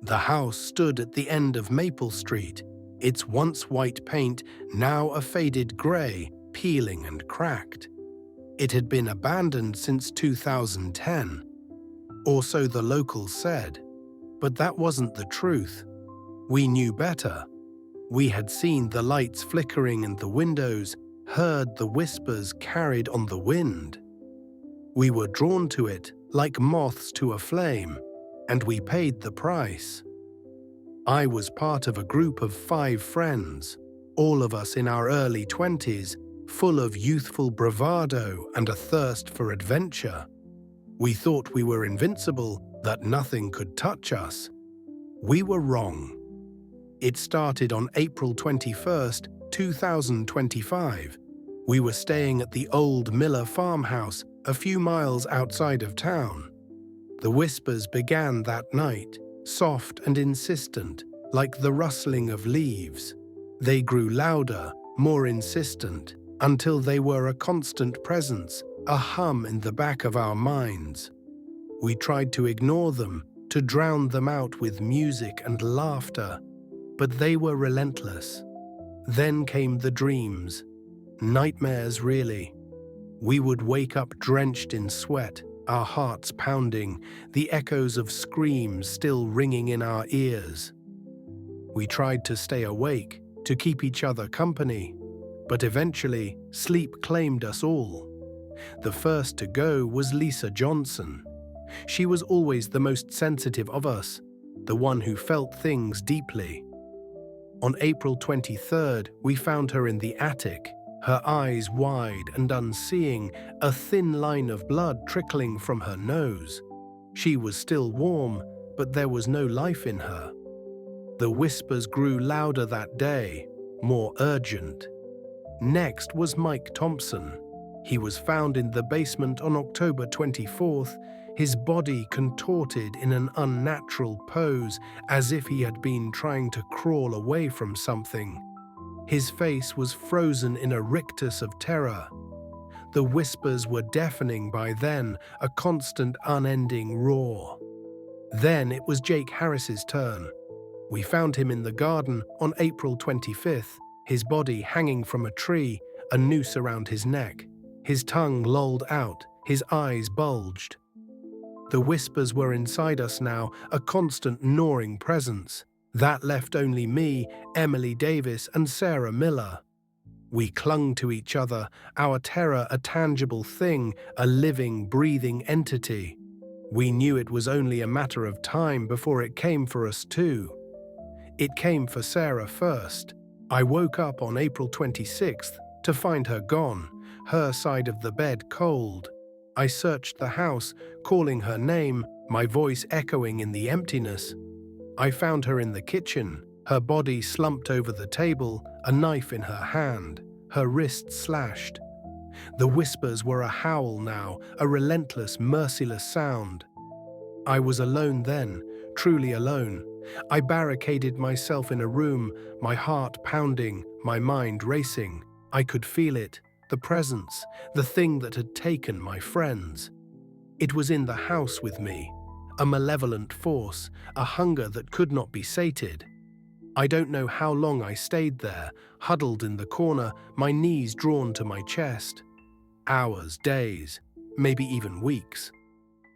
The house stood at the end of Maple Street, its once white paint now a faded grey, peeling and cracked. It had been abandoned since 2010, or so the locals said. But that wasn't the truth. We knew better. We had seen the lights flickering in the windows, heard the whispers carried on the wind. We were drawn to it like moths to a flame, and we paid the price. I was part of a group of 5 friends, all of us in our early 20s, full of youthful bravado and a thirst for adventure. We thought we were invincible, that nothing could touch us. We were wrong. It started on April 21st, 2025. We were staying at the old Miller farmhouse a few miles outside of town. The whispers began that night, soft and insistent, like the rustling of leaves. They grew louder, more insistent, until they were a constant presence, a hum in the back of our minds. We tried to ignore them, to drown them out with music and laughter, but they were relentless. Then came the dreams. Nightmares, really. We would wake up drenched in sweat, our hearts pounding, the echoes of screams still ringing in our ears. We tried to stay awake, to keep each other company, but eventually sleep claimed us all. The first to go was Lisa Johnson. She was always the most sensitive of us, the one who felt things deeply. On April 23rd, we found her in the attic, her eyes wide and unseeing, a thin line of blood trickling from her nose. She was still warm, but there was no life in her. The whispers grew louder that day, more urgent. Next was Mike Thompson. He was found in the basement on October 24th, his body contorted in an unnatural pose as if he had been trying to crawl away from something. His face was frozen in a rictus of terror. The whispers were deafening by then, a constant, unending roar. Then it was Jake Harris's turn. We found him in the garden on April 25th, his body hanging from a tree, a noose around his neck. His tongue lolled out, his eyes bulged. The whispers were inside us now, a constant gnawing presence. That left only me, Emily Davis, and Sarah Miller. We clung to each other, our terror a tangible thing, a living, breathing entity. We knew it was only a matter of time before it came for us too. It came for Sarah first. I woke up on April 26th to find her gone, her side of the bed cold. I searched the house, calling her name, my voice echoing in the emptiness. I found her in the kitchen, her body slumped over the table, a knife in her hand, her wrist slashed. The whispers were a howl now, a relentless, merciless sound. I was alone then, truly alone. I barricaded myself in a room, my heart pounding, my mind racing. I could feel it. The presence, the thing that had taken my friends. It was in the house with me, a malevolent force, a hunger that could not be sated. I don't know how long I stayed there, huddled in the corner, my knees drawn to my chest. Hours, days, maybe even weeks.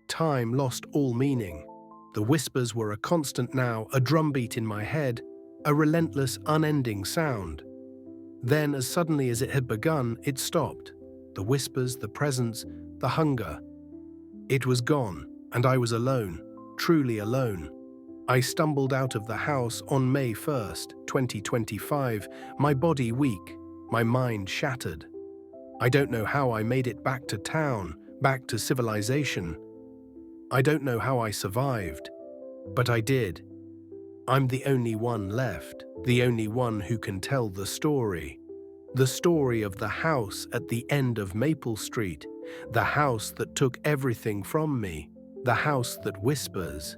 Time lost all meaning. The whispers were a constant now, a drumbeat in my head, a relentless, unending sound. Then, as suddenly as it had begun, it stopped. The whispers, the presence, the hunger. It was gone, and I was alone, truly alone. I stumbled out of the house on May 1st, 2025, my body weak, my mind shattered. I don't know how I made it back to town, back to civilization. I don't know how I survived, but I did. I'm the only one left, the only one who can tell the story. The story of the house at the end of Maple Street, the house that took everything from me, the house that whispers.